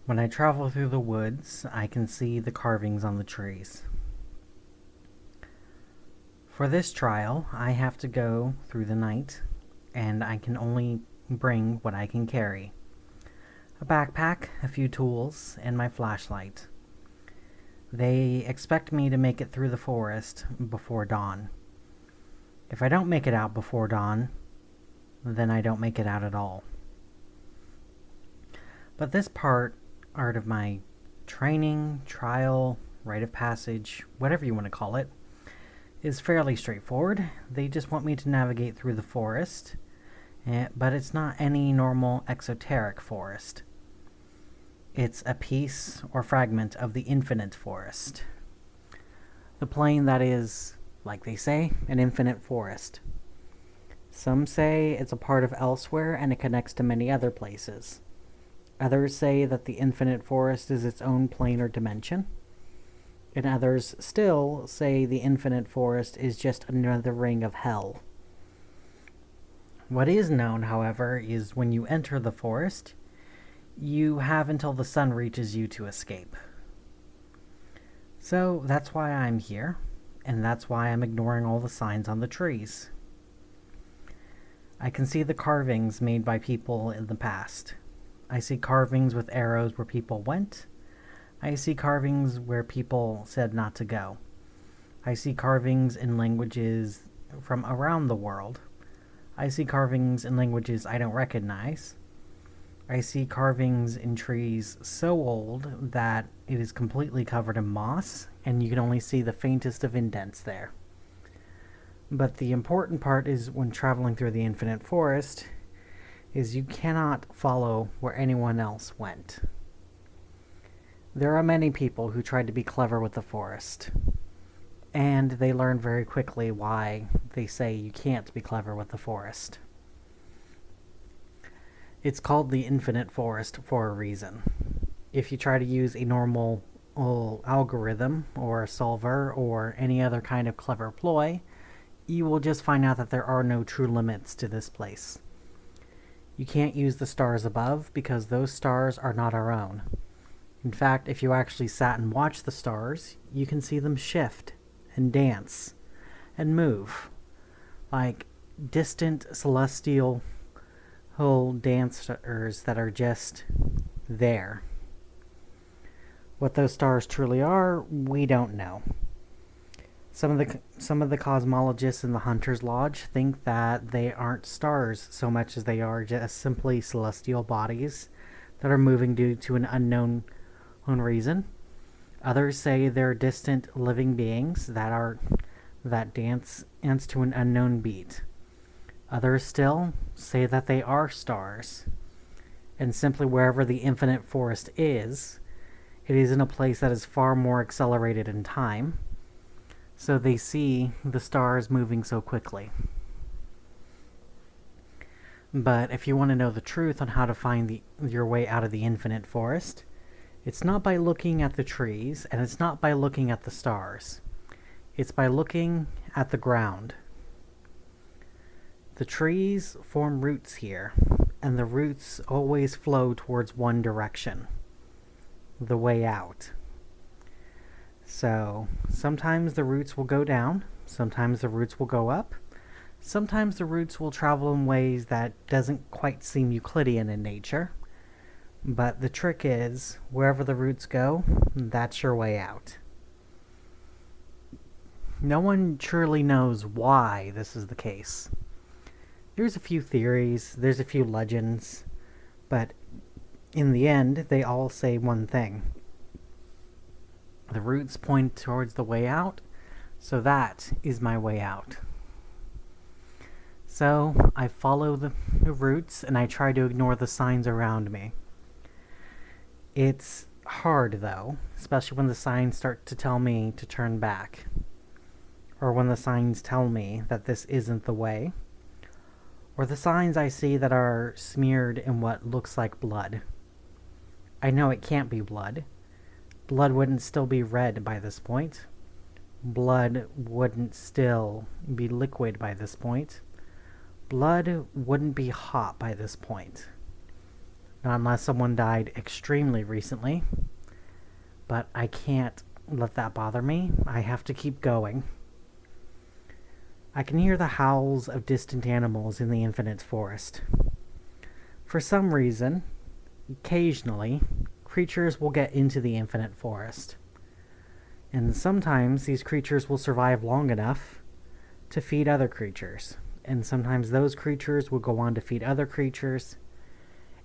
When I travel through the woods, I can see the carvings on the trees. For this trial, I have to go through the night, and I can only bring what I can carry. A backpack, a few tools, and my flashlight. They expect me to make it through the forest before dawn. If I don't make it out before dawn, then I don't make it out at all. But this part of my training, trial, rite of passage, whatever you want to call it, is fairly straightforward. They just want me to navigate through the forest, but it's not any normal exoteric forest. It's a piece or fragment of the infinite forest. The plane that is, like they say, an infinite forest. Some say it's a part of elsewhere and it connects to many other places. Others say that the infinite forest is its own plane or dimension. And others still say the infinite forest is just another ring of hell. What is known, however, is when you enter the forest, you have until the sun reaches you to escape. So that's why I'm here, and that's why I'm ignoring all the signs on the trees. I can see the carvings made by people in the past. I see carvings with arrows where people went. I see carvings where people said not to go. I see carvings in languages from around the world. I see carvings in languages I don't recognize. I see carvings in trees so old that it is completely covered in moss, and you can only see the faintest of indents there. But the important part is when traveling through the infinite forest, is you cannot follow where anyone else went. There are many people who tried to be clever with the forest, and they learn very quickly why they say you can't be clever with the forest. It's called the infinite forest for a reason. If you try to use a normal algorithm or a solver or any other kind of clever ploy, you will just find out that there are no true limits to this place. You can't use the stars above because those stars are not our own. In fact, if you actually sat and watched the stars, you can see them shift and dance and move like distant celestial dancers that are just there. What those stars truly are, we don't know. Some of the cosmologists in the Hunter's Lodge think that they aren't stars so much as they are just simply celestial bodies that are moving due to an unknown reason. Others say they're distant living beings that dance to an unknown beat. Others still say that they are stars, and simply wherever the infinite forest is, it is in a place that is far more accelerated in time, so they see the stars moving so quickly. But if you want to know the truth on how to find your way out of the infinite forest, it's not by looking at the trees, and it's not by looking at the stars. It's by looking at the ground. The trees form roots here, and the roots always flow towards one direction, the way out. So, sometimes the roots will go down, sometimes the roots will go up, sometimes the roots will travel in ways that doesn't quite seem Euclidean in nature. But the trick is, wherever the roots go, that's your way out. No one truly knows why this is the case. There's a few theories, there's a few legends, but in the end, they all say one thing. The roots point towards the way out, so that is my way out. So, I follow the roots and I try to ignore the signs around me. It's hard, though, especially when the signs start to tell me to turn back, or when the signs tell me that this isn't the way, or the signs I see that are smeared in what looks like blood. I know it can't be blood. Blood wouldn't still be red by this point. Blood wouldn't still be liquid by this point. Blood wouldn't be hot by this point. not unless someone died extremely recently. But I can't let that bother me. I have to keep going. I can hear the howls of distant animals in the infinite forest. For some reason, occasionally, creatures will get into the infinite forest. And sometimes these creatures will survive long enough to feed other creatures. And sometimes those creatures will go on to feed other creatures.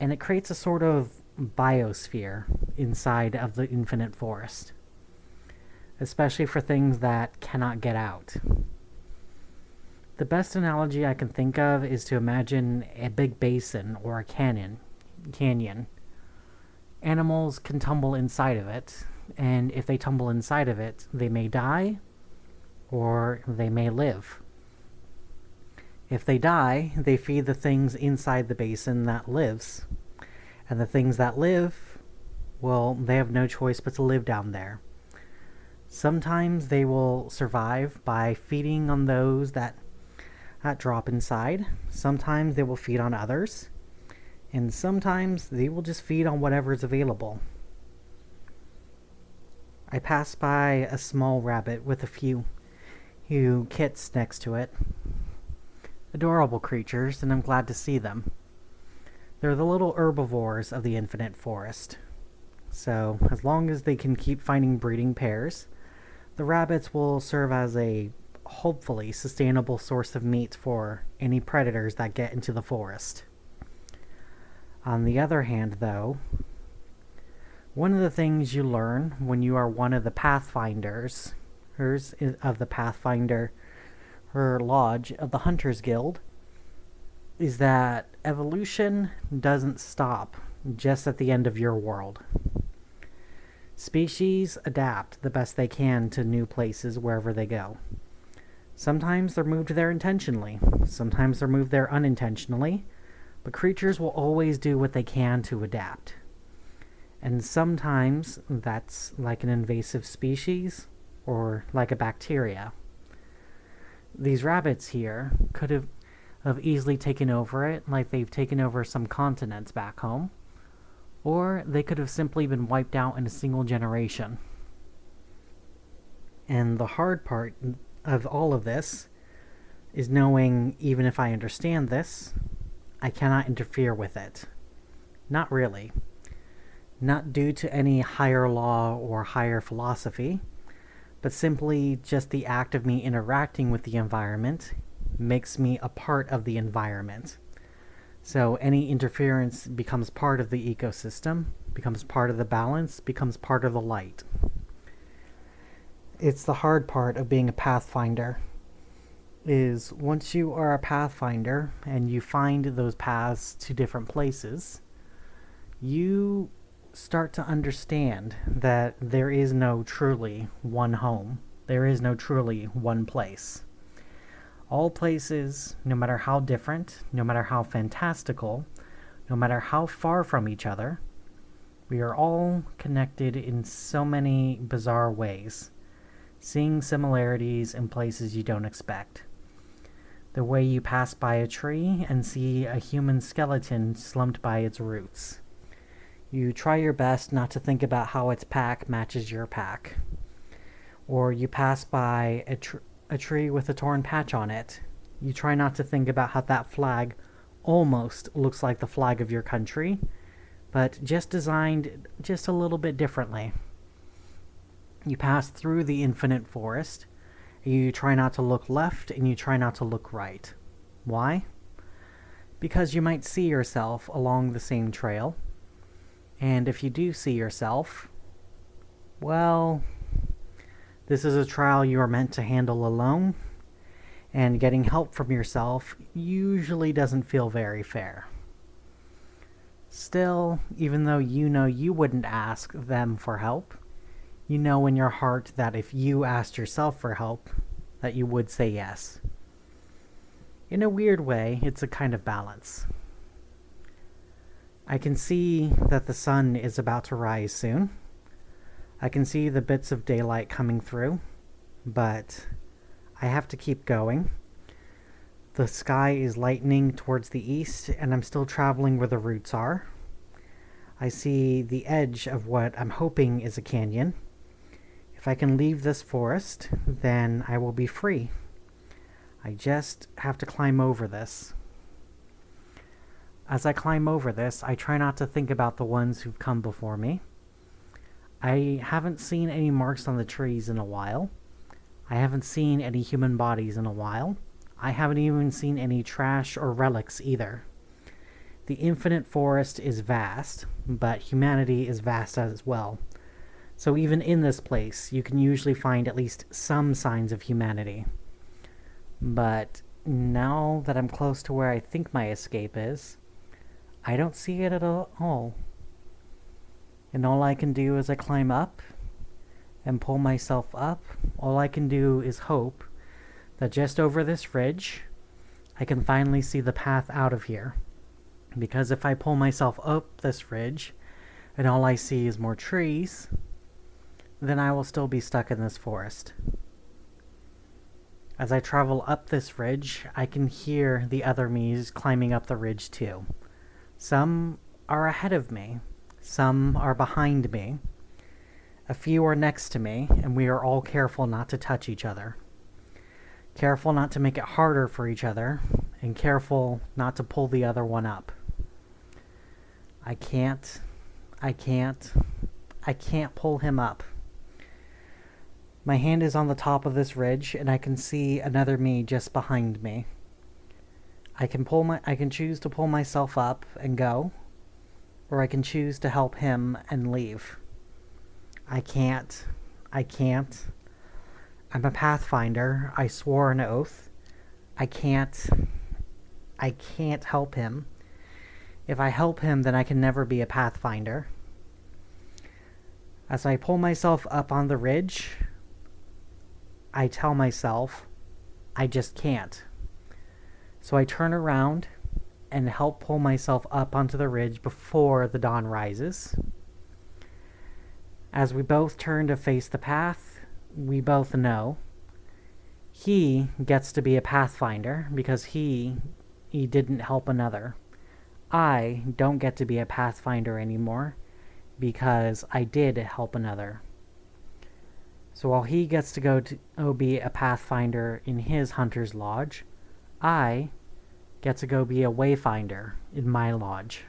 And it creates a sort of biosphere inside of the infinite forest. Especially for things that cannot get out. The best analogy I can think of is to imagine a big basin or a canyon. Animals can tumble inside of it, and if they tumble inside of it, they may die, or they may live. If they die, they feed the things inside the basin that lives. And the things that live, well, they have no choice but to live down there. Sometimes they will survive by feeding on those that drop inside. Sometimes they will feed on others. And sometimes they will just feed on whatever is available. I passed by a small rabbit with a few kits next to it. Adorable creatures, and I'm glad to see them. They're the little herbivores of the infinite forest. So, as long as they can keep finding breeding pairs, the rabbits will serve as a hopefully sustainable source of meat for any predators that get into the forest. On the other hand, though, one of the things you learn when you are one of the Pathfinders of the Pathfinder Lodge of the Hunters Guild is that evolution doesn't stop just at the end of your world. Species adapt the best they can to new places wherever they go. Sometimes they're moved there intentionally, sometimes they're moved there unintentionally, but creatures will always do what they can to adapt. And sometimes that's like an invasive species or like a bacteria. These rabbits here could have easily taken over it, like they've taken over some continents back home, or they could have simply been wiped out in a single generation. And the hard part of all of this is knowing, even if I understand this, I cannot interfere with it. Not really. Not due to any higher law or higher philosophy, but simply just the act of me interacting with the environment makes me a part of the environment. So any interference becomes part of the ecosystem, becomes part of the balance, becomes part of the light. It's the hard part of being a Pathfinder, is once you are a Pathfinder and you find those paths to different places, you start to understand that there is no truly one home. There is no truly one place. All places, no matter how different, no matter how fantastical, no matter how far from each other, we are all connected in so many bizarre ways, seeing similarities in places you don't expect. The way you pass by a tree and see a human skeleton slumped by its roots. You try your best not to think about how its pack matches your pack. Or you pass by a tree with a torn patch on it. You try not to think about how that flag almost looks like the flag of your country, but just designed just a little bit differently. You pass through the infinite forest. You try not to look left and you try not to look right. Why? Because you might see yourself along the same trail. And if you do see yourself, well, this is a trial you are meant to handle alone, and getting help from yourself usually doesn't feel very fair. Still, even though you know you wouldn't ask them for help, you know in your heart that if you asked yourself for help, that you would say yes. In a weird way, it's a kind of balance. I can see that the sun is about to rise soon. I can see the bits of daylight coming through, but I have to keep going. The sky is lightening towards the east, and I'm still traveling where the roots are. I see the edge of what I'm hoping is a canyon. If I can leave this forest, then I will be free. I just have to climb over this. As I climb over this, I try not to think about the ones who've come before me. I haven't seen any marks on the trees in a while. I haven't seen any human bodies in a while. I haven't even seen any trash or relics either. The infinite forest is vast, but humanity is vast as well. So even in this place, you can usually find at least some signs of humanity. But now that I'm close to where I think my escape is, I don't see it at all. And all I can do as I climb up and pull myself up, all I can do is hope that just over this ridge, I can finally see the path out of here. Because if I pull myself up this ridge, and all I see is more trees, then I will still be stuck in this forest. As I travel up this ridge, I can hear the other me's climbing up the ridge too. Some are ahead of me, some are behind me, a few are next to me, and we are all careful not to touch each other. Careful not to make it harder for each other, and careful not to pull the other one up. I can't pull him up. My hand is on the top of this ridge, and I can see another me just behind me. I can choose to pull myself up and go, or I can choose to help him and leave. I can't. I'm a Pathfinder. I swore an oath. I can't help him. If I help him, then I can never be a Pathfinder. As I pull myself up on the ridge, I tell myself, I just can't. So I turn around and help pull myself up onto the ridge before the dawn rises. As we both turn to face the path, we both know he gets to be a Pathfinder because he didn't help another. I don't get to be a Pathfinder anymore because I did help another. So while he gets to go be a Pathfinder in his Hunter's Lodge, I get to go be a Wayfinder in my lodge.